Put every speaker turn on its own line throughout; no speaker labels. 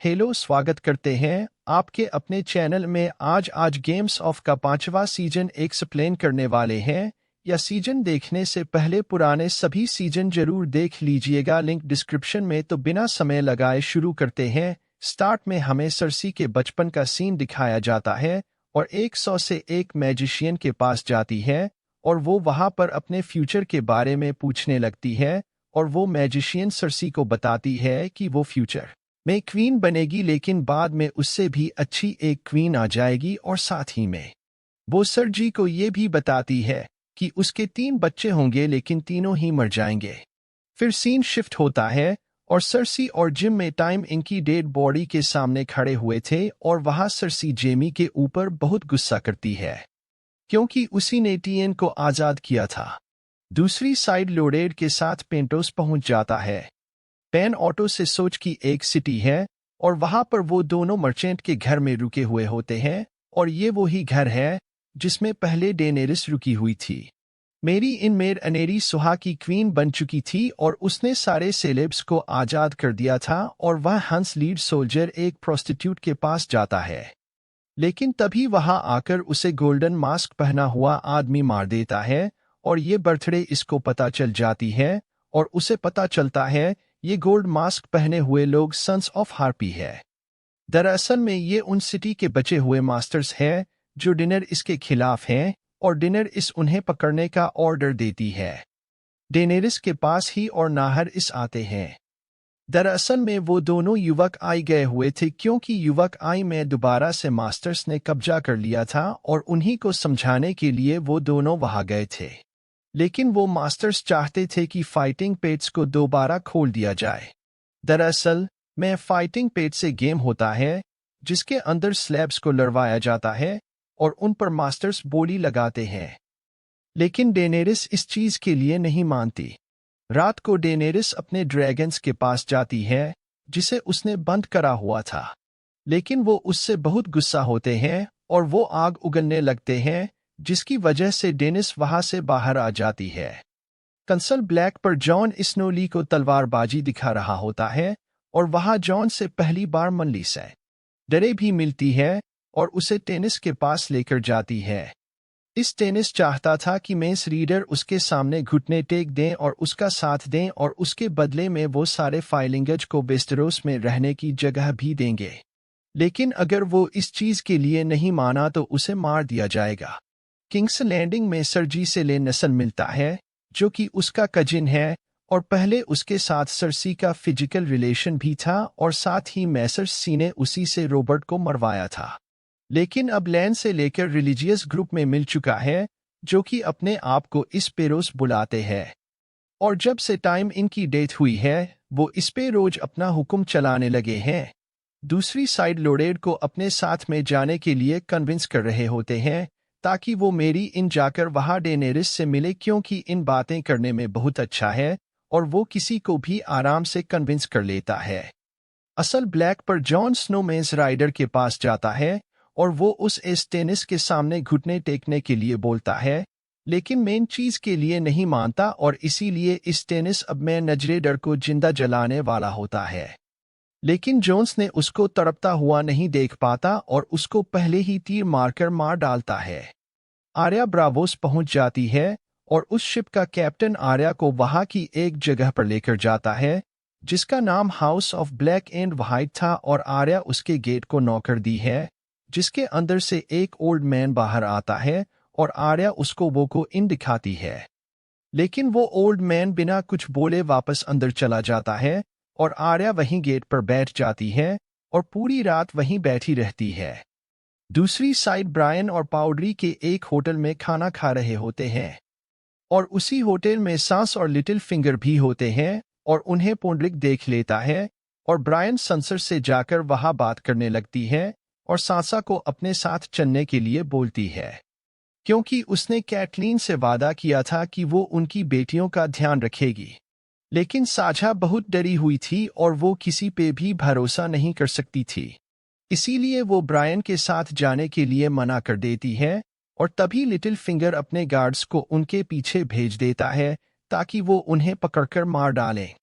Hello, स्वागत करते हैं आपके अपने चैनल में। आज गेम्स ऑफ का 5वां सीजन एक्सप्लेन करने वाले हैं। या सीजन देखने से पहले पुराने सभी सीजन जरूर देख लीजिएगा, लिंक डिस्क्रिप्शन में। तो बिना समय लगाए शुरू करते हैं। स्टार्ट में हमें सरसी के बचपन का सीन दिखाया जाता है और 100 से एक मैजिशियन के पास जाती है और वो वहां पर अपने फ्यूचर के बारे में पूछने लगती है और वो मैजिशियन सरसी को बताती है कि वो फ्यूचर में क्वीन बनेगी, लेकिन बाद में उससे भी अच्छी एक क्वीन आ जाएगी और साथ ही में वो सर जी को ये भी बताती है कि उसके 3 बच्चे होंगे लेकिन तीनों ही मर जाएंगे। फिर सीन शिफ्ट होता है और सरसी और जिम में टाइम इनकी डेड बॉडी के सामने खड़े हुए थे और वहां सरसी जेमी के ऊपर बहुत गुस्सा करती है क्योंकि उसी ने टीएन को आजाद किया था। दूसरी साइड लोडेड के साथ पेंटोस पहुंच जाता है। पेन ऑटो से सोच की एक सिटी है और वहां पर वो दोनों मर्चेंट के घर में रुके हुए होते हैं और ये वो ही घर है जिसमें पहले डेनेरिस रुकी हुई थी। मेरी इन मेर अनेरी सुहा की क्वीन बन चुकी थी और उसने सारे सेलेब्स को आजाद कर दिया था और वह हंस लीड सोल्जर एक प्रोस्टिट्यूट के पास जाता है, लेकिन तभी वहां आकर उसे गोल्डन मास्क पहना हुआ आदमी मार देता है और ये बर्थडे इसको पता चल जाती है और उसे पता चलता है ये गोल्ड मास्क पहने हुए लोग सन्स ऑफ हार्पी है। दरअसल में ये उन सिटी के बचे हुए मास्टर्स हैं जो डिनर इसके खिलाफ हैं और डिनर इस उन्हें पकड़ने का ऑर्डर देती है। डेनेरिस के पास ही और नाहर इस आते हैं। दरअसल में वो दोनों युवक आई गए हुए थे क्योंकि युवक आई में दोबारा से मास्टर्स ने कब्जा कर लिया था और उन्हीं को समझाने के लिए वो दोनों वहां गए थे। लेकिन वो मास्टर्स चाहते थे कि फाइटिंग पेट्स को दोबारा खोल दिया जाए। दरअसल में फाइटिंग पेट से गेम होता है जिसके अंदर स्लैब्स को लड़वाया जाता है और उन पर मास्टर्स बोली लगाते हैं, लेकिन डेनेरिस इस चीज के लिए नहीं मानती। रात को डेनेरिस अपने ड्रैगन्स के पास जाती है जिसे उसने बंद करा हुआ था, लेकिन वो उससे बहुत गुस्सा होते हैं और वो आग उगलने लगते हैं जिसकी वजह से डेनिस वहां से बाहर आ जाती है। कंसल ब्लैक पर जॉन स्नोली को तलवारबाजी दिखा रहा होता है और वहां जॉन से पहली बार मनली से डरे भी मिलती है और उसे टेनिस के पास लेकर जाती है। इस टेनिस चाहता था कि मेंस रीडर उसके सामने घुटने टेक दें और उसका साथ दें और उसके बदले में वो सारे फाइलिंगज को वेस्टेरोस में रहने की जगह भी देंगे, लेकिन अगर वो इस चीज के लिए नहीं माना तो उसे मार दिया जाएगा। किंग्स लैंडिंग में सरजी से ले नसन मिलता है जो कि उसका कजिन है और पहले उसके साथ सरसी का फिजिकल रिलेशन भी था और साथ ही मैसर सी ने उसी से रॉबर्ट को मरवाया था, लेकिन अब लैंड से लेकर रिलीजियस ग्रुप में मिल चुका है जो कि अपने आप को इस पे रोज बुलाते हैं और जब से टाइम इनकी डेथ हुई है वो इस पे रोज अपना हुक्म चलाने लगे हैं। दूसरी साइड लोडेड को अपने साथ में जाने के लिए कन्विंस कर रहे होते हैं ताकि वो मेरी इन जाकर वहां डेनेरिस से मिले क्योंकि इन बातें करने में बहुत अच्छा है और वो किसी को भी आराम से कन्विंस कर लेता है। असल ब्लैक पर जॉन स्नोमेंस राइडर के पास जाता है और वो उस टेनिस के सामने घुटने टेकने के लिए बोलता है, लेकिन मेन चीज के लिए नहीं मानता और इसीलिए इस टेनिस अब मैं नजरेडर को जिंदा जलाने वाला होता है। लेकिन जोन्स ने उसको तड़पता हुआ नहीं देख पाता और उसको पहले ही तीर मारकर मार डालता है। आर्या ब्रावोस पहुंच जाती है और उस शिप का कैप्टन आर्या को वहां की एक जगह पर लेकर जाता है जिसका नाम house of black and white था और आर्या उसके गेट को नॉक कर दी है जिसके अंदर से एक ओल्ड मैन बाहर आता है और आर्या उसको वो को इन दिखाती है, लेकिन वो ओल्ड मैन बिना कुछ बोले वापस अंदर चला जाता है और आर्या वहीं गेट पर बैठ जाती है और पूरी रात वहीं बैठी रहती है। दूसरी साइड ब्रायन और पाउडरी के एक होटल में खाना खा रहे होते हैं और उसी होटल में सांस और लिटिल फिंगर भी होते हैं और उन्हें पोंड्रिक देख लेता है और ब्रायन संसर से जाकर वहां बात करने लगती है और सांसा को अपने साथ चलने के लिए बोलती है क्योंकि उसने कैटलीन से वादा किया था कि वो उनकी बेटियों का ध्यान रखेगी, लेकिन साझा बहुत डरी हुई थी और वो किसी पे भी भरोसा नहीं कर सकती थी, इसीलिए वो ब्रायन के साथ जाने के लिए मना कर देती है और तभी लिटिल फिंगर अपने गार्ड्स को उनके पीछे भेज देता है ताकि वो उन्हें पकड़कर मार डालें,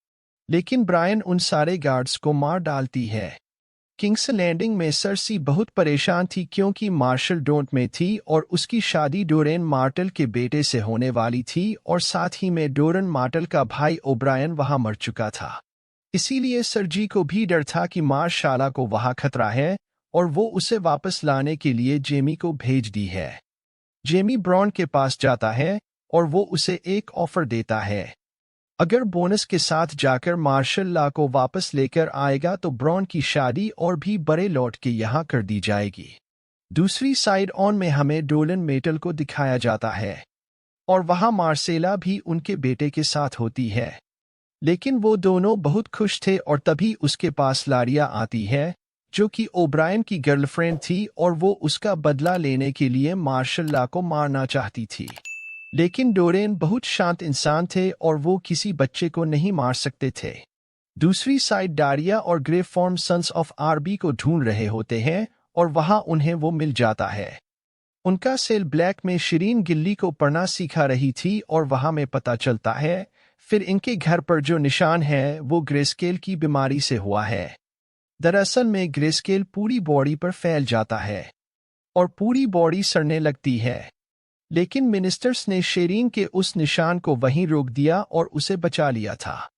लेकिन ब्रायन उन सारे गार्ड्स को मार डालती है। किंग्स लैंडिंग में सरसी बहुत परेशान थी क्योंकि मार्शल डोंट में थी और उसकी शादी डोरेन मार्टल के बेटे से होने वाली थी और साथ ही में डोरेन मार्टल का भाई ओब्रायन वहां मर चुका था। इसीलिए सरजी को भी डर था कि मार्शाला को वहां खतरा है और वो उसे वापस लाने के लिए जेमी को भेज दी है। जेमी ब्रॉन के पास जाता है और वो उसे एक ऑफर देता है। अगर बोनस के साथ जाकर मार्शल लॉ को वापस लेकर आएगा तो ब्रॉन की शादी और भी बड़े लौट के यहाँ कर दी जाएगी। दूसरी साइड ऑन में हमें डोलन मेटल को दिखाया जाता है और वहां मार्सेला भी उनके बेटे के साथ होती है। लेकिन वो दोनों बहुत खुश थे और तभी उसके पास लारिया आती है जो कि ओब्रायन की गर्लफ्रेंड थी और वो उसका बदला लेने के लिए मार्शल लॉ को मारना चाहती थी। लेकिन डोरेन बहुत शांत इंसान थे और वो किसी बच्चे को नहीं मार सकते थे। दूसरी साइड डारिया और ग्रे फॉर्म सन्स ऑफ आरबी को ढूंढ रहे होते हैं और वहां उन्हें वो मिल जाता है। उनका सेल ब्लैक में शिरीन गिल्ली को पढ़ना सीखा रही थी और वहां में पता चलता है फिर इनके घर पर जो निशान है वो ग्रेस्केल की बीमारी से हुआ है। दरअसल में ग्रेस्केल पूरी बॉडी पर फैल जाता है और पूरी बॉडी सड़ने लगती है। लेकिन मिनिस्टर्स ने शेरीन के उस निशान को वहीं रोक दिया और उसे बचा लिया था।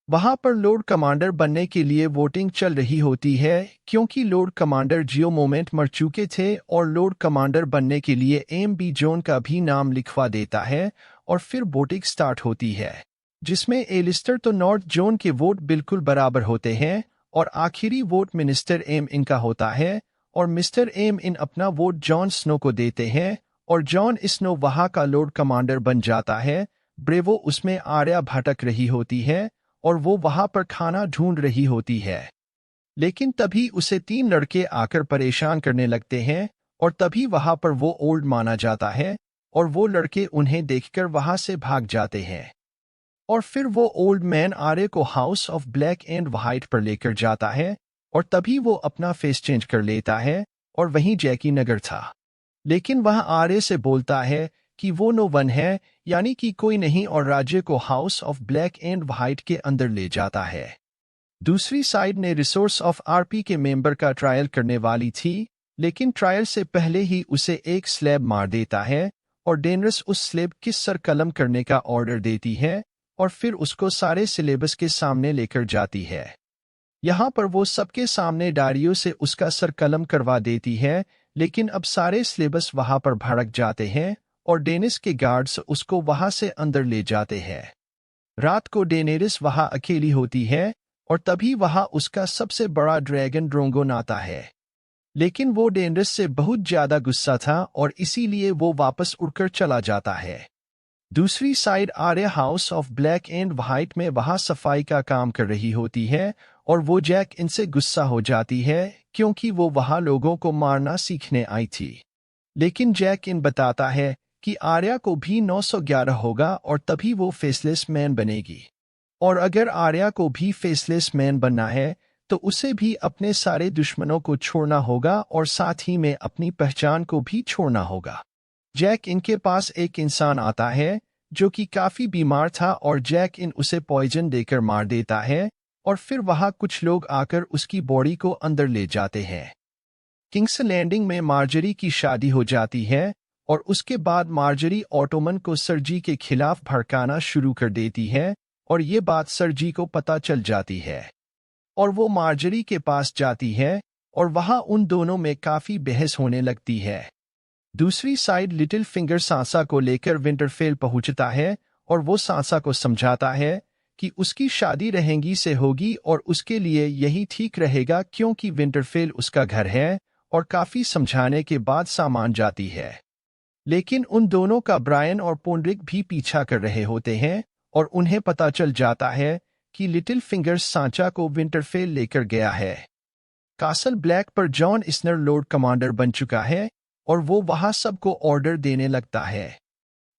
वहां पर लॉर्ड कमांडर बनने के लिए वोटिंग चल रही होती है क्योंकि लॉर्ड कमांडर जियो मोमेंट मर चुके थे और लॉर्ड कमांडर बनने के लिए एम.बी. जॉन का भी नाम लिखवा देता है और फिर वोटिंग स्टार्ट होती है जिसमें एलिस्टर तो नॉर्थ जॉन के वोट बिल्कुल बराबर होते हैं और आखिरी वोट मिनिस्टर एम इनका होता है और मिस्टर एम इन अपना वोट जॉन स्नो को देते हैं और जॉन स्नो वहां का लॉर्ड कमांडर बन जाता है। ब्रेवो उसमें आर्या भटक रही होती है और वो वहां पर खाना ढूंढ रही होती है। लेकिन तभी उसे 3 लड़के आकर परेशान करने लगते हैं और तभी वहां पर वो ओल्ड माना जाता है और वो लड़के उन्हें देखकर वहां से भाग जाते हैं। और फिर वो ओल्ड मैन आर्य को house of black and white पर लेकर जाता है और तभी वो अपना फेस चेंज कर लेता है और वहीं जैकी नगर था। लेकिन वह आर्य से बोलता है कि वो नो वन है यानी कि कोई नहीं और राज्य को house of black and white के अंदर ले जाता है। दूसरी साइड ने रिसोर्स ऑफ आरपी के मेंबर का ट्रायल करने वाली थी लेकिन ट्रायल से पहले ही उसे एक स्लैब मार देता है और डेनरस उस स्लैब की सर कलम करने का ऑर्डर देती है और फिर उसको सारे सिलेबस के सामने लेकर जाती है। यहाँ पर वो सबके सामने डायरियो से उसका सर कलम करवा देती है लेकिन अब सारे सिलेबस वहां पर भड़क जाते हैं और डेनिस के गार्ड्स उसको वहां से अंदर ले जाते हैं। रात को डेनेरिस वहां अकेली होती है और तभी वहां उसका सबसे बड़ा ड्रैगन ड्रोंगोन आता है। लेकिन वो डेनरिस से बहुत ज्यादा गुस्सा था और इसीलिए वो वापस उड़कर चला जाता है। दूसरी side Arya house of black and white में वहां सफाई का काम कर रही होती है और वो जैक इनसे गुस्सा हो जाती है क्योंकि वो वहां लोगों को मारना सीखने आई थी। लेकिन जैक इन बताता है कि आर्या को भी 911 होगा और तभी वो फेसलेस मैन बनेगी और अगर आर्या को भी फेसलेस मैन बनना है तो उसे भी अपने सारे दुश्मनों को छोड़ना होगा और साथ ही में अपनी पहचान को भी छोड़ना होगा। जैक इनके पास एक इंसान आता है जो कि काफी बीमार था और जैक इन उसे पॉइजन देकर मार देता है और फिर वहां कुछ लोग आकर उसकी बॉडी को अंदर ले जाते हैं। किंग्स लैंडिंग में मार्जरी की शादी हो जाती है और उसके बाद मार्जरी ऑटोमन को सरजी के खिलाफ भड़काना शुरू कर देती है और ये बात सरजी को पता चल जाती है और वो मार्जरी के पास जाती है और वहां उन दोनों में काफी बहस होने लगती है। दूसरी साइड लिटिल फिंगर सांसा को लेकर विंटरफेल पहुंचता है और वो सांसा को समझाता है कि उसकी शादी रहेंगी से होगी और उसके लिए यही ठीक रहेगा क्योंकि विंटरफेल उसका घर है और काफी समझाने के बाद सामान जाती है। लेकिन उन दोनों का ब्रायन और पोंड्रिक भी पीछा कर रहे होते हैं और उन्हें पता चल जाता है कि लिटिल फिंगर सांचा को विंटरफेल लेकर गया है। कासल ब्लैक पर जॉन स्नर लॉर्ड कमांडर बन चुका है और वो वहां सबको ऑर्डर देने लगता है।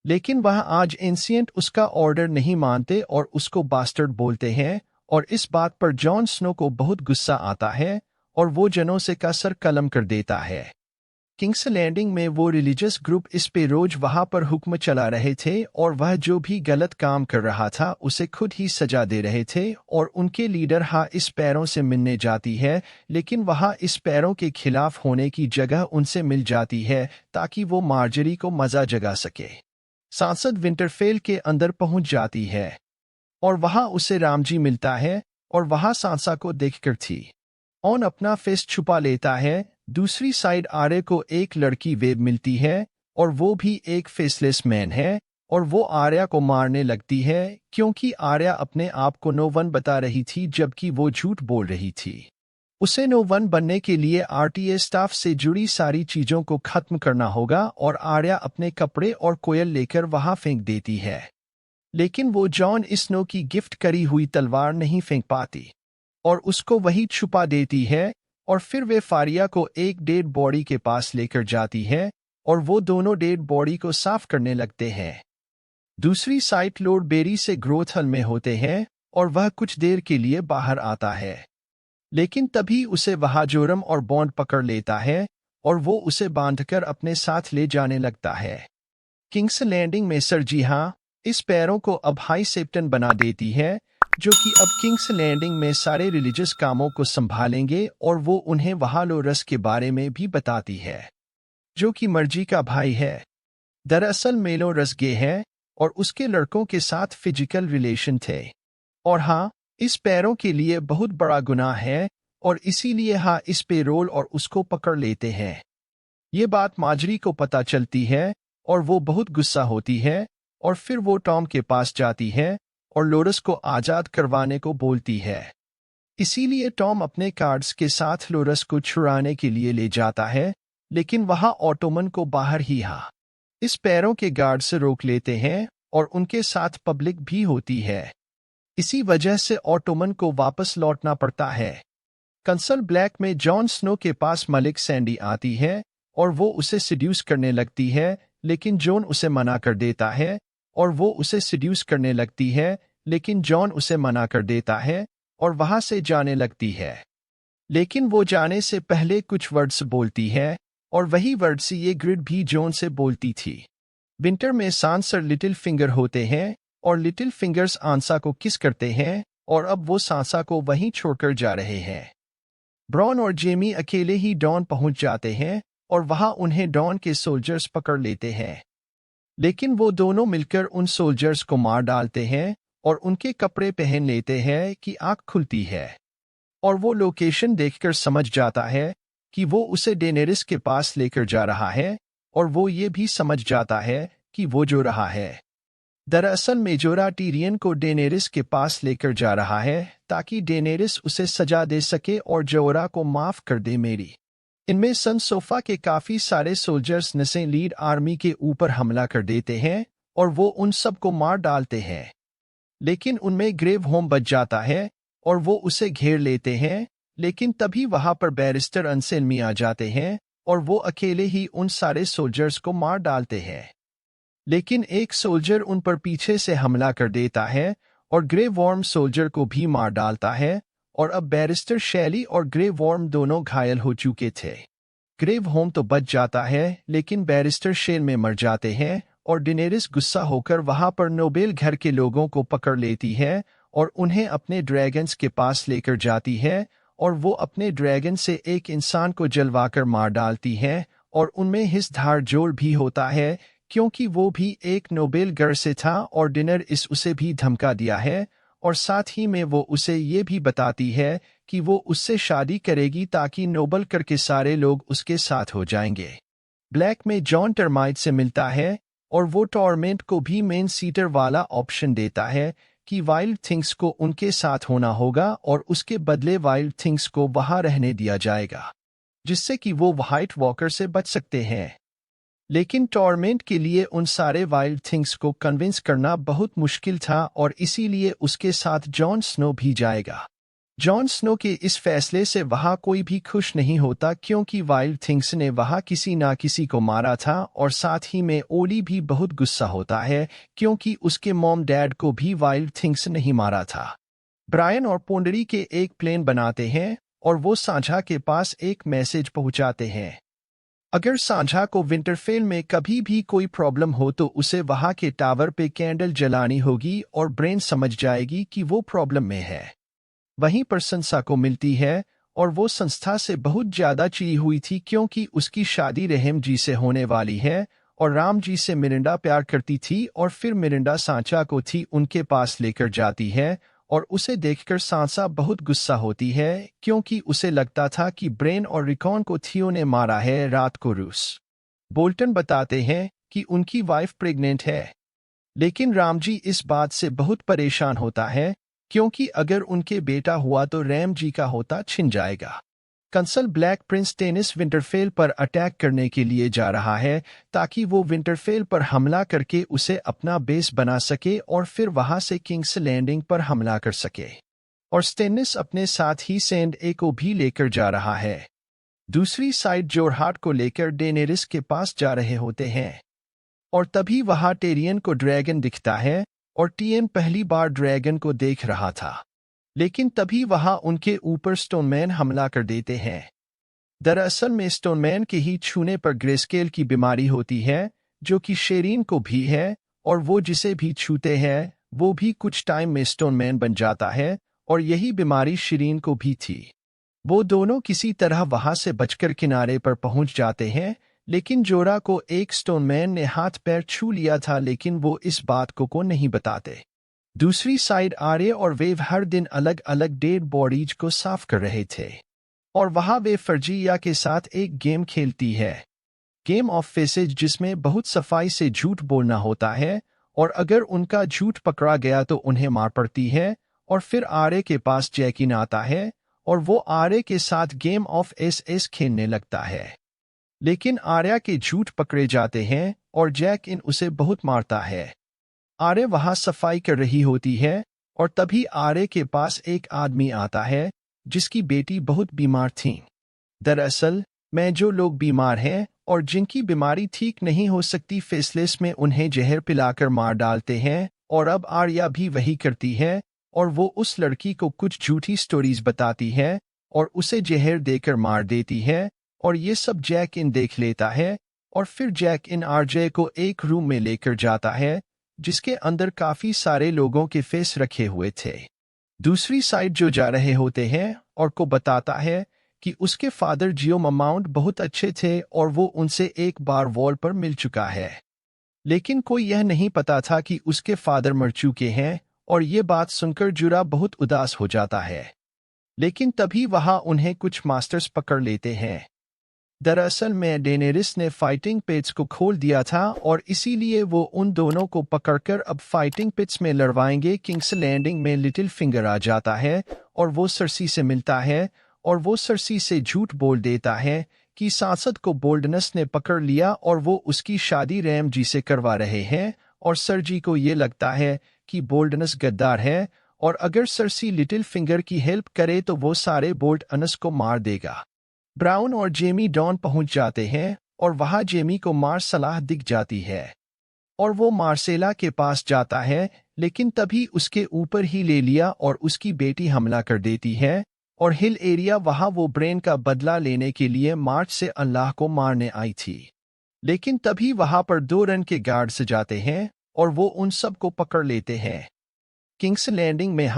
लेकिन वह आज एंशिएंट उसका ऑर्डर नहीं मानते और उसको बास्टर्ड बोलते हैं और इस बात पर जॉन स्नो को बहुत गुस्सा आता है और वो जनों से का सर कलम कर देता है। किंग्स लैंडिंग में वो रिलीजियस ग्रुप इस पे रोज वहां पर हुक्म चला रहे थे और वह जो भी गलत काम कर रहा था उसे खुद ही सजा दे रहे थे और उनके लीडर इस पैरों से मिलने जाती है, लेकिन वहां इस पैरों के खिलाफ होने की जगह उनसे मिल जाती है ताकि वो मार्जरी को मजा जगा सके। सांसद विंटरफेल के अंदर पहुंच जाती है और वहां उसे रामजी मिलता है और वहां सांसा को देखकर थी ऑन अपना फेस छुपा लेता है। दूसरी साइड आर्य को एक लड़की वेब मिलती है और वो भी एक फेसलेस मैन है और वो आर्या को मारने लगती है क्योंकि आर्या अपने आप को नो वन बता रही थी जबकि वो झूठ बोल रही थी। उसे नो वन बनने के लिए आरटीए स्टाफ से जुड़ी सारी चीजों को खत्म करना होगा और आर्या अपने कपड़े और कोयल लेकर वहां फेंक देती है, लेकिन वो जॉन स्नो की गिफ्ट करी हुई तलवार नहीं फेंक पाती और उसको वही छुपा देती है और फिर वे फारिया को एक डेड बॉडी के पास लेकर जाती है और वो दोनों डेड बॉडी को साफ करने लगते हैं। दूसरी साइड लॉर्ड बेरी से ग्रोथ हल में होते हैं और वह कुछ देर के लिए बाहर आता है, लेकिन तभी उसे वहां जोरम और बॉन्ड पकड़ लेता है और वो उसे बांधकर अपने साथ ले जाने लगता है। किंग्स लैंडिंग में सरजी इस पैरों को अब हाई सेप्टन बना देती है जो कि अब किंग्स लैंडिंग में सारे रिलीजियस कामों को संभालेंगे और वो उन्हें वहां लोरस के बारे में भी बताती है जो कि मर्जी का भाई है। दरअसल मेलो रस गे है और उसके लड़कों के साथ फिजिकल रिलेशन थे और इस पैरों के लिए बहुत बड़ा गुनाह है और इसीलिए इस पे रोल और उसको पकड़ लेते हैं। ये बात मार्जरी को पता चलती है और वो बहुत गुस्सा होती है और फिर वो टॉम के पास जाती है और लोरस को आजाद करवाने को बोलती है। इसीलिए टॉम अपने कार्ड्स के साथ लोरस को छुड़ाने के लिए ले जाता है, लेकिन वहां ऑटोमन को बाहर ही इस पैरों के गार्ड से रोक लेते हैं और उनके साथ पब्लिक भी होती है। इसी वजह से ऑटोमन को वापस लौटना पड़ता है। कंसल ब्लैक में जॉन स्नो के पास मलिक सैंडी आती है और वो उसे सिड्यूस करने लगती है, लेकिन जॉन उसे मना कर देता है और वो उसे सिड्यूस करने लगती है, लेकिन जॉन उसे मना कर देता है और वहां से जाने लगती है। लेकिन वो जाने से पहले कुछ वर्ड्स बोलती है और वही वर्ड्स ये ग्रिड भी जॉन से बोलती थी। विंटर में सांस और लिटिल फिंगर होते हैं और लिटिल फिंगर्स आंसा को किस करते हैं और अब वो सांसा को वहीं छोड़कर जा रहे हैं। ब्रॉन और जेमी अकेले ही डॉन पहुंच जाते हैं और वहां उन्हें डॉन के सोल्जर्स पकड़ लेते हैं, लेकिन वो दोनों मिलकर उन सोल्जर्स को मार डालते हैं और उनके कपड़े पहन लेते हैं कि आंख खुलती है और वो लोकेशन देखकर समझ जाता है कि वो उसे डेनेरिस के पास लेकर जा रहा है और वो ये भी समझ जाता है कि वो जो रहा है दरअसल मेजोरा टीरियन को डेनेरिस के पास लेकर जा रहा है ताकि डेनेरिस उसे सजा दे सके और जोरा को माफ कर दे। मेरी इनमें सन सोफा के काफी सारे सोल्जर्स नसे लीड आर्मी के ऊपर हमला कर देते हैं और वो उन सब को मार डालते हैं, लेकिन उनमें ग्रेव होम बच जाता है और वो उसे घेर लेते हैं। लेकिन तभी वहां पर बैरिस्टर अनसेलमी आ जाते हैं और वो अकेले ही उन सारे सोल्जर्स को मार डालते हैं, लेकिन एक सोल्जर उन पर पीछे से हमला कर देता है और ग्रे वॉर्म सोल्जर को भी मार डालता है और अब बैरिस्टर शैली और ग्रे वॉर्म दोनों घायल हो चुके थे। ग्रेव होम तो बच जाता है लेकिन बैरिस्टर शेल में मर जाते हैं और डेनेरिस गुस्सा होकर वहां पर नोबेल घर के लोगों को पकड़ लेती है और उन्हें अपने ड्रैगन्स के पास लेकर जाती है और वो अपने ड्रैगन से एक इंसान को जलवाकर मार डालती है और उनमें हिस धार जोल भी होता है क्योंकि वो भी एक नोबेल घर से था और डिनर इस उसे भी धमका दिया है और साथ ही में वो उसे ये भी बताती है कि वो उससे शादी करेगी ताकि नोबल कर के सारे लोग उसके साथ हो जाएंगे। ब्लैक में जॉन टर्माइट से मिलता है और वो टॉर्मेंट को भी मेन सीटर वाला ऑप्शन देता है कि वाइल्ड थिंग्स को उनके साथ होना होगा और उसके बदले वाइल्ड थिंग्स को वहां रहने दिया जाएगा जिससे कि वो व्हाइट वॉकर से बच सकते हैं। लेकिन टॉर्मेंट के लिए उन सारे वाइल्ड थिंग्स को कन्विंस करना बहुत मुश्किल था और इसीलिए उसके साथ जॉन स्नो भी जाएगा। जॉन स्नो के इस फैसले से वहां कोई भी खुश नहीं होता क्योंकि वाइल्ड थिंग्स ने वहां किसी ना किसी को मारा था और साथ ही में ओली भी बहुत गुस्सा होता है क्योंकि उसके मॉम डैड को भी वाइल्ड थिंग्स नहीं मारा था। ब्रायन और पोंडरी के एक प्लेन बनाते हैं और वो सांझा के पास एक मैसेज पहुंचाते हैं। अगर सांझा को विंटरफेल में कभी भी कोई प्रॉब्लम हो तो उसे वहां के टावर पे कैंडल जलानी होगी और ब्रेन समझ जाएगी कि वो प्रॉब्लम में है। वहीं पर संसा को मिलती है और वो संस्था से बहुत ज्यादा चिढ़ी हुई थी क्योंकि उसकी शादी रहम जी से होने वाली है और राम जी से मिरिंडा प्यार करती थी और फिर मिरिंडा सांचा को थी उनके पास लेकर जाती है और उसे देखकर सांसा बहुत गुस्सा होती है क्योंकि उसे लगता था कि ब्रेन और रिकॉन को थियो ने मारा है रात को। रूस बोल्टन बताते हैं कि उनकी वाइफ प्रेग्नेंट है, लेकिन रामजी इस बात से बहुत परेशान होता है क्योंकि अगर उनके बेटा हुआ तो रैम जी का होता छिन जाएगा। Kansal black Prince tennis Winterfell पर अटैक करने के लिए जा रहा है ताकि वो विंटरफेल पर हमला करके उसे अपना बेस बना सके और फिर वहां से किंग्स लैंडिंग पर हमला कर सके। और स्टेनिस अपने साथ ही सैंड ए को भी लेकर जा रहा है। दूसरी साइड जोरहाट को लेकर डेनेरिस के पास जा रहे होते हैं और तभी वहां टेरियन को ड्रैगन दिखता है और टीएन पहली बार ड्रैगन को देख रहा था, लेकिन तभी वहां उनके ऊपर स्टोनमैन हमला कर देते हैं। दरअसल में स्टोनमैन के ही छूने पर ग्रेस्केल की बीमारी होती है जो कि शेरीन को भी है और वो जिसे भी छूते हैं वो भी कुछ टाइम में स्टोनमैन बन जाता है और यही बीमारी शेरीन को भी थी। वो दोनों किसी तरह वहां से बचकर किनारे पर पहुंच जाते हैं, लेकिन जोरा को एक स्टोनमैन ने हाथ पैर छू लिया था लेकिन वो इस बात को नहीं बताते। दूसरी साइड आर्य और वेव हर दिन अलग अलग डेड बॉडीज को साफ कर रहे थे और वहां वे फर्जिया के साथ एक गेम खेलती है, गेम ऑफ फेसेज, जिसमें बहुत सफाई से झूठ बोलना होता है और अगर उनका झूठ पकड़ा गया तो उन्हें मार पड़ती है। और फिर आर्य के पास जैकिन आता है और वो आर्य के साथ गेम ऑफ एस खेलने लगता है, लेकिन आर्या के झूठ पकड़े जाते हैं और जैक इन उसे बहुत मारता है। आर्य वहां सफाई कर रही होती है और तभी आर्य के पास एक आदमी आता है जिसकी बेटी बहुत बीमार थी। दरअसल में जो लोग बीमार हैं और जिनकी बीमारी ठीक नहीं हो सकती फेसलेस में उन्हें जहर पिलाकर मार डालते हैं और अब आर्या भी वही करती है और वो उस लड़की को कुछ झूठी स्टोरीज बताती है और उसे जहर देकर मार देती है और ये सब जैक इन देख लेता है और फिर जैक इन आरजे को एक रूम में लेकर जाता है जिसके अंदर काफी सारे लोगों के फेस रखे हुए थे। दूसरी साइड जो जा रहे होते हैं और को बताता है कि उसके फादर जियो ममाउंट बहुत अच्छे थे और वो उनसे एक बार वॉल पर मिल चुका है, लेकिन कोई यह नहीं पता था कि उसके फादर मर चुके हैं और ये बात सुनकर जुरा बहुत उदास हो जाता है। लेकिन तभी वहां उन्हें कुछ मास्टर्स पकड़ लेते हैं। दरअसल में डेनेरिस ने फाइटिंग पिट्स को खोल दिया था और इसीलिए वो उन दोनों को पकड़कर अब फाइटिंग पिट्स में लड़वाएंगे। किंग्स लैंडिंग में लिटिल फिंगर आ जाता है और वो सरसी से मिलता है और वो सरसी से झूठ बोल देता है कि सांसद को बोल्डनस ने पकड़ लिया और वो उसकी शादी रैम जी से करवा रहे हैं और सर जी को ये लगता है कि बोल्डनस गद्दार है और अगर सरसी लिटिल फिंगर की हेल्प करे तो वो सारे बोल्डनस को मार देगा। ब्राउन और जेमी डॉन पहुंच जाते हैं और वहां जेमी को मार सलाह दिख जाती है और वो मार्सेला के पास जाता है, लेकिन तभी उसके ऊपर ही ले लिया और उसकी बेटी हमला कर देती है और हिल एरिया वहां वो ब्रेन का बदला लेने के लिए मार्च से अल्लाह को मारने आई थी। लेकिन तभी वहां पर 2 रन के गार्ड से जाते हैं और वो उन सब को पकड़ लेते हैं। किंग्स लैंडिंग में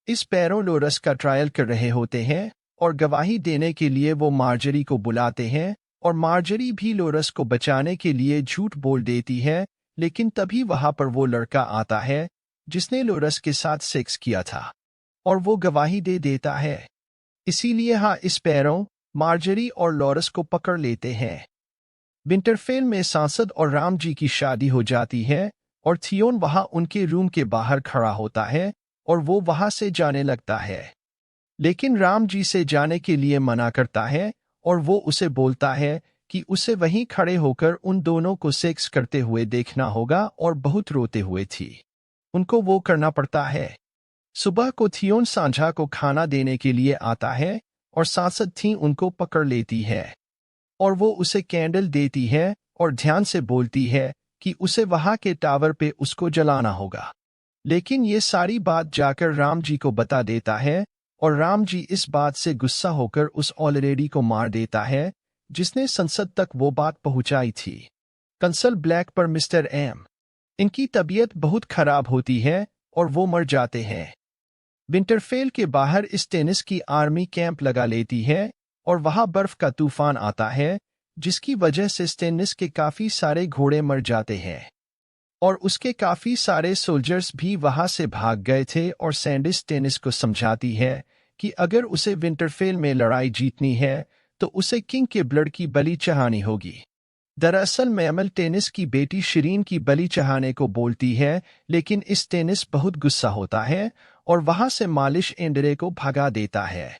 इस पैरों लोरस का ट्रायल कर रहे होते हैं और गवाही देने के लिए वो मार्जरी को बुलाते हैं और मार्जरी भी लोरस को बचाने के लिए झूठ बोल देती है, लेकिन तभी वहां पर वो लड़का आता है जिसने लोरस के साथ सेक्स किया था और वो गवाही दे देता है। इसीलिए इस पैरों मार्जरी और लोरस को पकड़ लेते हैं। विंटरफेल में सांसद और राम जी की शादी हो जाती है और थियोन वहां उनके रूम के बाहर खड़ा होता है और वो वहां से जाने लगता है, लेकिन राम जी से जाने के लिए मना करता है और वो उसे बोलता है कि उसे वहीं खड़े होकर उन दोनों को सेक्स करते हुए देखना होगा और बहुत रोते हुए थी उनको वो करना पड़ता है। सुबह को थियोन सांझा को खाना देने के लिए आता है और सांसद थी उनको पकड़ लेती है और वो उसे कैंडल देती है और ध्यान से बोलती है कि उसे वहां के टावर पे उसको जलाना होगा, लेकिन ये सारी बात जाकर राम जी को बता देता है और राम जी इस बात से गुस्सा होकर उस ऑलरेडी को मार देता है जिसने संसद तक वो बात पहुंचाई थी। कंसल ब्लैक पर मिस्टर एम। इनकी तबीयत बहुत खराब होती है और वो मर जाते हैं। विंटरफेल के बाहर इस टेनिस की आर्मी कैंप लगा लेती है और वहां बर्फ का तूफान आता है, जिसकी वजह से स्टेनिस के काफी सारे घोड़े मर जाते हैं और उसके काफी सारे सोल्जर्स भी वहां से भाग गए थे। और सैंडिस टेनिस को समझाती है कि अगर उसे विंटरफेल में लड़ाई जीतनी है तो उसे किंग के ब्लड की बलि चढ़ानी होगी। दरअसल मैमल टेनिस की बेटी शिरीन की बलि चढ़ाने को बोलती है, लेकिन इस टेनिस बहुत गुस्सा होता है और वहां से मालिश एंडरे को भगा देता है।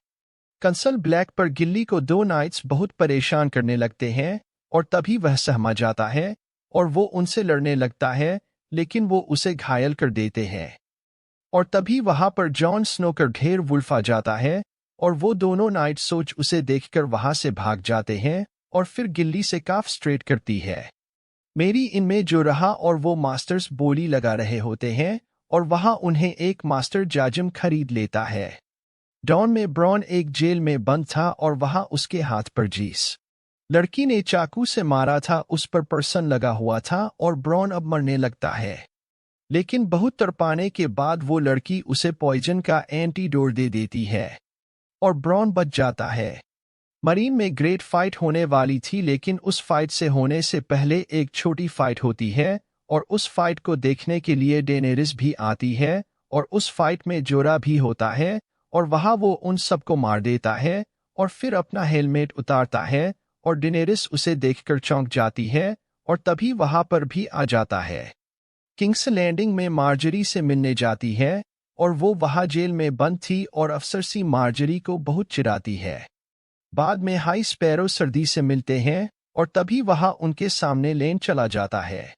कंसल ब्लैक पर गिल्ली को दो नाइट्स बहुत परेशान करने लगते हैं और तभी वह सहमा जाता है और वो उनसे लड़ने लगता है, लेकिन वो उसे घायल कर देते हैं। और तभी वहां पर जॉन स्नो का ढेर वुल्फ आ जाता है और वो दोनों नाइट सोच उसे देखकर वहां से भाग जाते हैं और फिर गिल्ली से काफ स्ट्रेट करती है। मेरी इनमें जो रहा और वो मास्टर्स बोली लगा रहे होते हैं और वहां उन्हें एक मास्टर जाजिम खरीद लेता है। डॉन में ब्रॉन एक जेल में बंद था और वहां उसके हाथ पर जिस लड़की ने चाकू से मारा था उस पर पर्सन लगा हुआ था और ब्रॉन अब मरने लगता है। लेकिन बहुत तड़पाने के बाद वो लड़की उसे पॉइजन का एंटीडोट दे देती है और ब्रॉन बच जाता है। मरीन में ग्रेट फाइट होने वाली थी, लेकिन उस फाइट से होने से पहले एक छोटी फाइट होती है और उस फाइट को देखने के लिए डेनेरिस भी आती है और उस फाइट में जोरा भी होता है और वहां वो उन सबको मार देता है और फिर अपना हेलमेट उतारता है और डेनेरिस उसे देखकर चौंक जाती है और तभी वहां पर भी आ जाता है। किंग्स लैंडिंग में मार्जरी से मिलने जाती है और वो वहां जेल में बंद थी और अफसर सी मार्जरी को बहुत चिढ़ाती है। बाद में हाई स्पैरो सर्दी से मिलते हैं और तभी वहां उनके सामने लेन चला जाता है।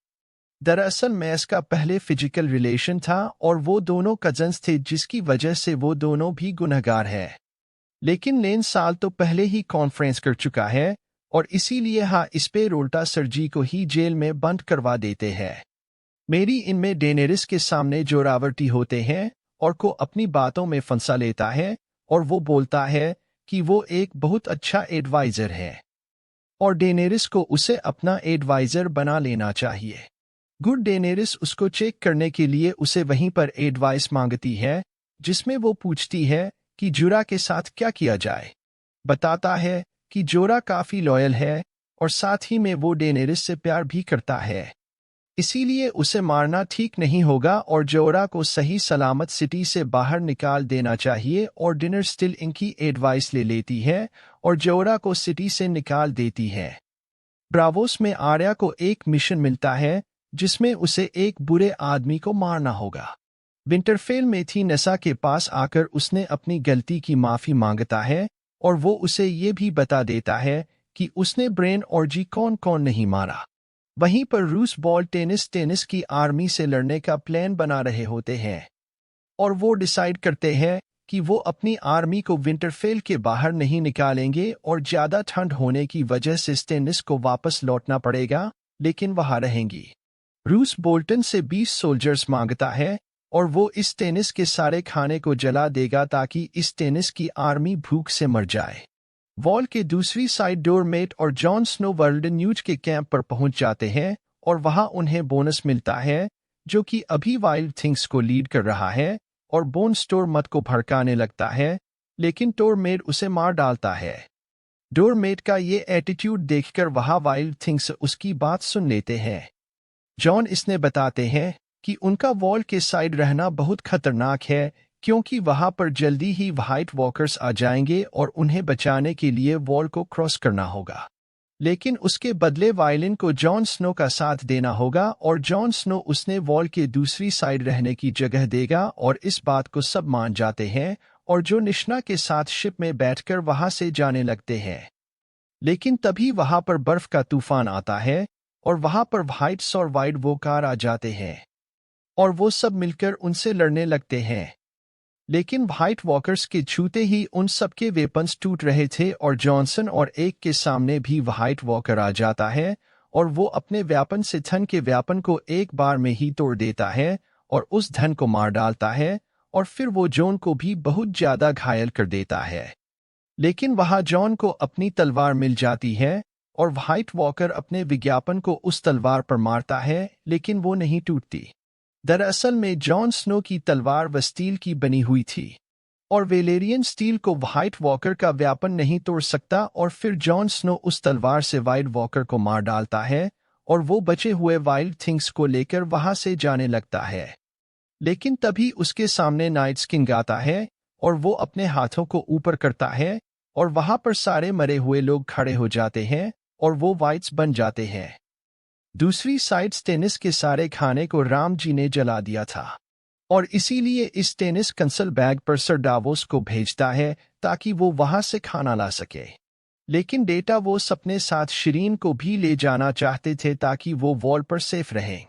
दरअसल मैस का पहले फिजिकल रिलेशन था और वो दोनों कजन्स थे, जिसकी वजह से वो दोनों भी गुनहगार है। लेकिन लेन साल तो पहले ही कॉन्फ्रेंस कर चुका है और इसीलिए इस पे उल्टा सरजी को ही जेल में बंद करवा देते हैं। मेरी इनमें डेनेरिस के सामने जोरावर्ती होते हैं और को अपनी बातों में फंसा लेता है और वो बोलता है कि वो एक बहुत अच्छा एडवाइजर है और डेनेरिस को उसे अपना एडवाइजर बना लेना चाहिए। गुड डेनेरिस उसको चेक करने के लिए उसे वहीं पर एडवाइस मांगती है, जिसमें वो पूछती है कि जोरा के साथ क्या किया जाए। बताता है कि जोरा काफी लॉयल है और साथ ही में वो डेनेरिस से प्यार भी करता है, इसीलिए उसे मारना ठीक नहीं होगा और जोरा को सही सलामत सिटी से बाहर निकाल देना चाहिए। और डिनर स्टिल इनकी एडवाइस ले लेती है और जोरा को सिटी से निकाल देती है। ब्रावोस में आर्या को एक मिशन मिलता है जिसमें उसे एक बुरे आदमी को मारना होगा। विंटरफेल में थी नसा के पास आकर उसने अपनी गलती की माफी मांगता है और वो उसे ये भी बता देता है कि उसने ब्रेन और जी कौन कौन नहीं मारा। वहीं पर रूस बॉल टेनिस की आर्मी से लड़ने का प्लान बना रहे होते हैं और वो डिसाइड करते हैं कि वो अपनी आर्मी को विंटरफेल के बाहर नहीं निकालेंगे और ज्यादा ठंड होने की वजह से स्टेनिस को वापस लौटना पड़ेगा, लेकिन वहां रहेंगी। रूस बोल्टन से 20 सोल्जर्स मांगता है और वो इस टेनिस के सारे खाने को जला देगा ताकि इस टेनिस की आर्मी भूख से मर जाए। वॉल के दूसरी साइड डोरमेट और जॉन स्नो वर्ल्ड न्यूज के कैंप पर पहुंच जाते हैं और वहां उन्हें बोनस मिलता है, जो कि अभी वाइल्ड थिंग्स को लीड कर रहा है और बोन स्टोर मत को भड़काने लगता है, लेकिन डोरमेट उसे मार डालता है। डोरमेट का ये एटीट्यूड देखकर वहां वाइल्ड थिंग्स उसकी बात सुन लेते हैं। जॉन इसने बताते हैं कि उनका वॉल के साइड रहना बहुत खतरनाक है, क्योंकि वहां पर जल्दी ही व्हाइट वॉकर्स आ जाएंगे और उन्हें बचाने के लिए वॉल को क्रॉस करना होगा। लेकिन उसके बदले वायलिन को जॉन स्नो का साथ देना होगा और जॉन स्नो उसने वॉल के दूसरी साइड रहने की जगह देगा और इस बात को सब मान जाते हैं और जो निश्ना के साथ शिप में बैठकर वहां से जाने लगते हैं। लेकिन तभी वहां पर बर्फ का तूफान आता है और वहां पर व्हाइट्स और वाइट वोकार आ जाते हैं और वो सब मिलकर उनसे लड़ने लगते हैं। लेकिन व्हाइट वॉकर्स के छूते ही उन सबके वेपन्स टूट रहे थे और जॉनसन और एक के सामने भी व्हाइट वॉकर आ जाता है और वो अपने व्यापन से धन के व्यापन को एक बार में ही तोड़ देता है और उस धन को मार डालता है और फिर वो जॉन को भी बहुत ज्यादा घायल कर देता है। लेकिन वहां जॉन को अपनी तलवार मिल जाती है और व्हाइट वॉकर अपने विज्ञापन को उस तलवार पर मारता है, लेकिन वो नहीं टूटती। दरअसल में जॉन स्नो की तलवार व स्टील की बनी हुई थी और वेलेरियन स्टील को व्हाइट वॉकर का व्यापन नहीं तोड़ सकता, और फिर जॉन स्नो उस तलवार से व्हाइट वॉकर को मार डालता है और वो बचे हुए वाइल्ड थिंग्स को लेकर वहां से जाने लगता है। लेकिन तभी उसके सामने नाइट्स किंग आता है और वो अपने हाथों को ऊपर करता है और वहां पर सारे मरे हुए लोग खड़े हो जाते हैं और वो वाइट्स बन जाते हैं। दूसरी साइड टेनिस के सारे खाने को राम जी ने जला दिया था और इसीलिए इस टेनिस कंसल बैग पर सर डावोस को भेजता है ताकि वो वहां से खाना ला सके। लेकिन डेटा वो अपने साथ शिरीन को भी ले जाना चाहते थे ताकि वो वॉल पर सेफ रहें।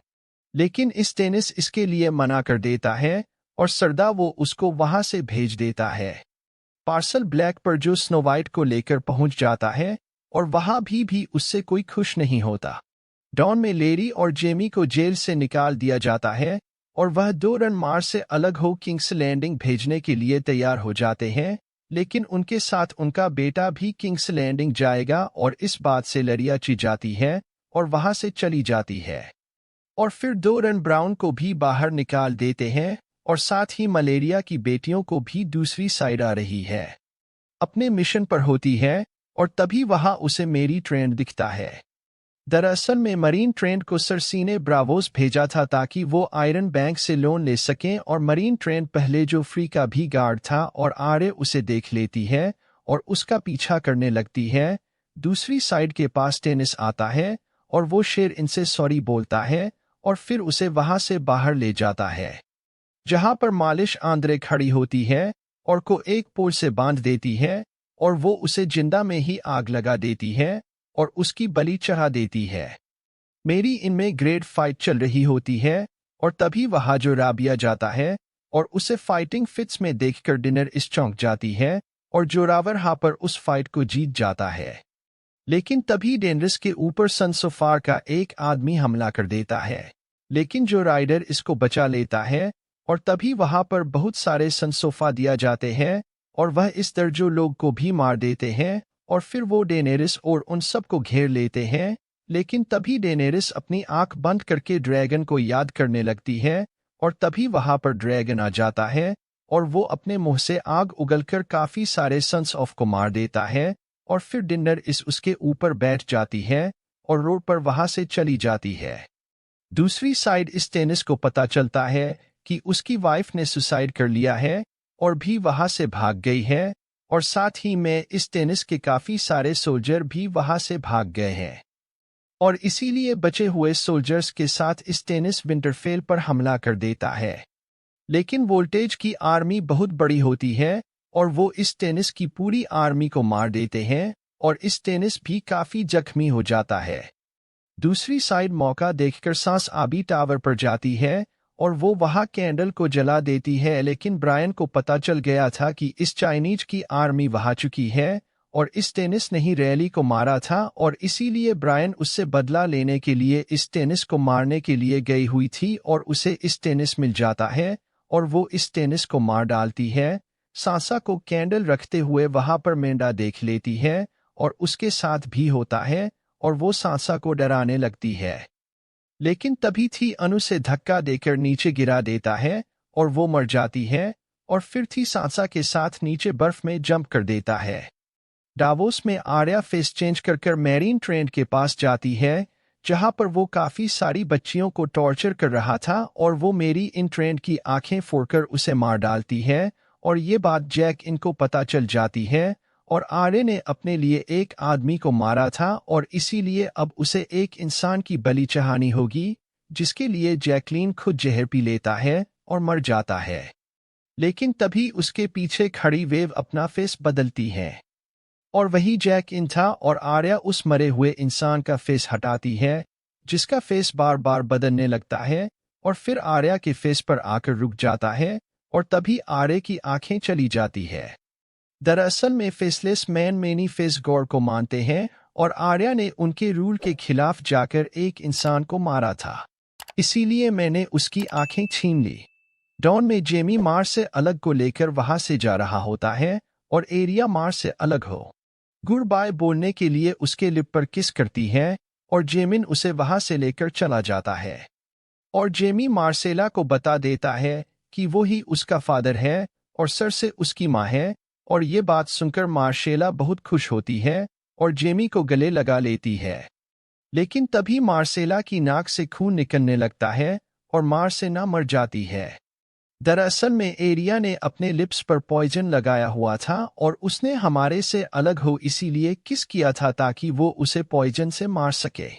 लेकिन इस टेनिस इसके लिए मना कर देता है और सरदा वो उसको वहां से भेज देता है। पार्सल ब्लैक पर जो स्नो वाइट को लेकर पहुंच जाता है और वहां भी उससे कोई खुश नहीं होता। डॉन में लेरी और जेमी को जेल से निकाल दिया जाता है और वह 2 रन मार से अलग हो किंग्स लैंडिंग भेजने के लिए तैयार हो जाते हैं, लेकिन उनके साथ उनका बेटा भी किंग्स लैंडिंग जाएगा और इस बात से लड़िया ची जाती है और वहां से चली जाती है। और फिर 2 रन ब्राउन को भी बाहर निकाल देते हैं और साथ ही मलेरिया की बेटियों को भी दूसरी साइड आ रही है, अपने मिशन पर होती है, और तभी वहां उसे मेरी ट्रेंड दिखता है। दरअसल में मरीन ट्रेंड को सरसी ने ब्रावोस भेजा था ताकि वो आयरन बैंक से लोन ले सकें, और मरीन ट्रेंड पहले जो फ्री का भी गार्ड था और आर्य उसे देख लेती है और उसका पीछा करने लगती है। दूसरी साइड के पास टेनिस आता है और वो शेर इनसे सॉरी बोलता है और फिर उसे वहां से बाहर ले जाता है, जहां पर मालिश आंद्रे खड़ी होती है और को एक पोल से बांध देती है और वो उसे जिंदा में ही आग लगा देती है और उसकी बलि चढ़ा देती है। मेरी इनमें ग्रेट फाइट चल रही होती है और तभी वहां जो राबिया जाता है और उसे फाइटिंग फिट्स में देखकर डिनर इस चौंक जाती है और जोरावर हापर उस फाइट को जीत जाता है। लेकिन तभी डेनरिस के ऊपर सनसोफार का एक आदमी हमला कर देता है, लेकिन जो राइडर इसको बचा लेता है और तभी वहां पर बहुत सारे सनसोफा दिया जाते हैं और वह इस दर्जों लोग को भी मार देते हैं और फिर वो डेनेरिस और उन सब को घेर लेते हैं। लेकिन तभी डेनेरिस अपनी आंख बंद करके ड्रैगन को याद करने लगती है और तभी वहां पर ड्रैगन आ जाता है और वो अपने मुंह से आग उगलकर काफी सारे सन्स ऑफ को मार देता है और फिर डिनर इस उसके ऊपर बैठ जाती है और रोड पर वहां से चली जाती है। दूसरी साइड इस टेनिस को पता चलता है कि उसकी वाइफ ने सुसाइड कर लिया है और भी वहां से भाग गई है, और साथ ही में इस टेनिस के काफी सारे सोल्जर भी वहां से भाग गए हैं और इसीलिए बचे हुए सोल्जर्स के साथ इस टेनिस विंटरफेल पर हमला कर देता है। लेकिन वोल्टेज की आर्मी बहुत बड़ी होती है और वो इस टेनिस की पूरी आर्मी को मार देते हैं और इस टेनिस भी काफी जख्मी हो जाता है। दूसरी साइड मौका देखकर सांस आबी टावर पर जाती है और वो वहां कैंडल को जला देती है, लेकिन ब्रायन को पता चल गया था कि इस चाइनीज की आर्मी वहां चुकी है और इस टेनिस ने ही रैली को मारा था और इसीलिए ब्रायन उससे बदला लेने के लिए इस टेनिस को मारने के लिए गई हुई थी और उसे इस टेनिस मिल जाता है और वो इस टेनिस को मार डालती है। सांसा को कैंडल रखते हुए वहां पर मेंढा देख लेती है और उसके साथ भी होता है और वो सांसा को डराने लगती है, लेकिन तभी थी अनु से धक्का देकर नीचे गिरा देता है और वो मर जाती है और फिर थी सांसा के साथ नीचे बर्फ में जंप कर देता है। डावोस में आर्या फेस चेंज कर मैरीन ट्रेंड के पास जाती है, जहां पर वो काफी सारी बच्चियों को टॉर्चर कर रहा था और वो मेरी इन ट्रेंड की आंखें फोड़कर उसे मार डालती है और ये बात जैक इनको पता चल जाती है और आर्य ने अपने लिए एक आदमी को मारा था और इसीलिए अब उसे एक इंसान की बलि चढ़ानी होगी, जिसके लिए जैकलीन खुद जहर पी लेता है और मर जाता है। लेकिन तभी उसके पीछे खड़ी वेव अपना फेस बदलती है और वही जैक इन था और आर्या उस मरे हुए इंसान का फेस हटाती है, जिसका फेस बार बार बदलने लगता है और फिर आर्या के फेस पर आकर रुक जाता है और तभी आर्य की आंखें चली जाती है। दरअसल में faceless man many face God को मानते हैं और आर्या ने उनके रूल के खिलाफ जाकर एक इंसान को मारा था, इसीलिए मैंने उसकी आंखें छीन ली। डॉन में जेमी मार से अलग को लेकर वहां से जा रहा होता है और एरिया मार से अलग हो। गुड बाय बोलने के लिए उसके लिप पर किस करती है और जेमिन उसे वहां से लेकर चला जाता है और जेमी मार्सेला को बता देता है कि वो ही उसका फादर है और सर से उसकी माँ है। और ये बात सुनकर मार्सेला बहुत खुश होती है और जेमी को गले लगा लेती है। लेकिन तभी मार्सेला की नाक से खून निकलने लगता है और मार्सेला मर जाती है। दरअसल में एरिया ने अपने लिप्स पर पॉइजन लगाया हुआ था और उसने हमारे से अलग हो इसीलिए किस किया था ताकि वो उसे पॉइजन से मार सके।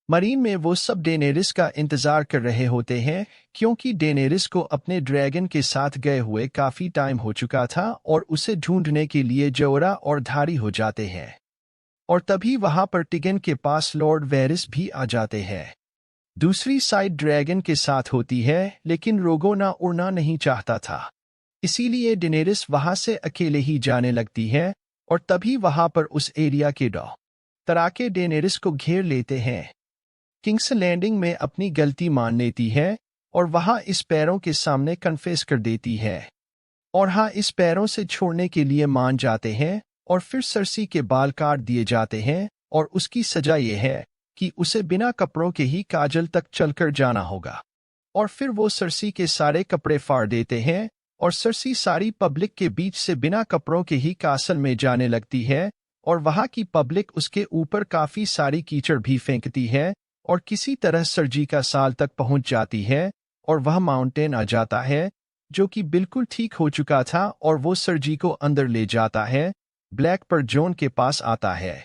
मरीन में वो सब डेनेरिस का इंतजार कर रहे होते हैं क्योंकि डेनेरिस को अपने ड्रैगन के साथ गए हुए काफी टाइम हो चुका था और उसे ढूंढने के लिए जोरा और धारी हो जाते हैं। और तभी वहां पर टिगन के पास लॉर्ड वेरिस भी आ जाते हैं। दूसरी साइड ड्रैगन के साथ होती है लेकिन रोगोना उड़ना नहीं चाहता था, इसीलिए डेनेरिस वहां से अकेले ही जाने लगती है और तभी वहां पर उस एरिया के तराके डेनेरिस को घेर लेते हैं। किंग्स लैंडिंग में अपनी गलती मान लेती है और वहां इस पैरों के सामने कन्फेस कर देती है और हाँ इस पैरों से छोड़ने के लिए मान जाते हैं और फिर सरसी के बाल काट दिए जाते हैं और उसकी सजा ये है कि उसे बिना कपड़ों के ही काजल तक चलकर जाना होगा। और फिर वो सरसी के सारे कपड़े फाड़ देते हैं और सरसी सारी पब्लिक के बीच से बिना कपड़ों के ही कासल में जाने लगती है और वहां की पब्लिक उसके ऊपर काफी सारी कीचड़ भी फेंकती है और किसी तरह सर्जी का साल तक पहुंच जाती है और वह माउंटेन आ जाता है जो कि बिल्कुल ठीक हो चुका था और वो सर्जी को अंदर ले जाता है। ब्लैक पर जॉन के पास आता है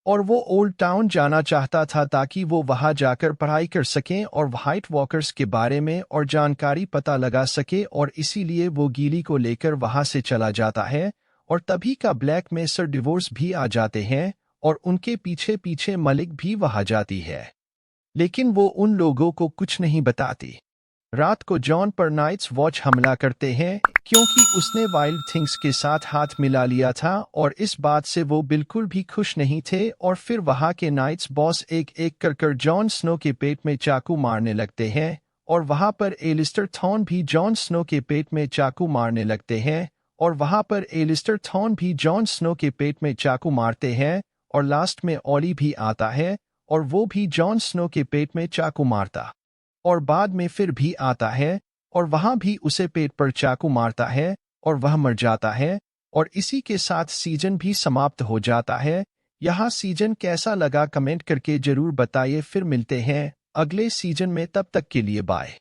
और वो ओल्ड टाउन जाना चाहता था ताकि वो वहां जाकर पढ़ाई कर सकें और व्हाइट वॉकर्स के बारे में और जानकारी पता लगा सके और इसीलिए वो गीली को लेकर वहां से चला जाता है। और तभी का ब्लैक में सर डिवोर्स भी आ जाते हैं और उनके पीछे पीछे मलिक भी वहां जाती है, लेकिन वो उन लोगों को कुछ नहीं बताती। रात को जॉन पर नाइट्स वॉच हमला करते हैं क्योंकि उसने वाइल्ड थिंग्स के साथ हाथ मिला लिया था और इस बात से वो बिल्कुल भी खुश नहीं थे। और फिर वहां के नाइट्स बॉस एक एक कर जॉन स्नो के पेट में चाकू मारने लगते हैं और वहां पर एलिस्टर थॉर्न भी जॉन स्नो के पेट में चाकू मारने लगते हैं और वहां पर एलिस्टर थॉर्न भी जॉन स्नो के पेट में चाकू मारते हैं और लास्ट में ऑली भी आता है और वो भी जॉन स्नो के पेट में चाकू मारता और बाद में फिर भी आता है और वहां भी उसे पेट पर चाकू मारता है और वह मर जाता है। और इसी के साथ सीजन भी समाप्त हो जाता है। यहाँ सीजन कैसा लगा कमेंट करके जरूर बताइए। फिर मिलते हैं अगले सीजन में, तब तक के लिए बाय।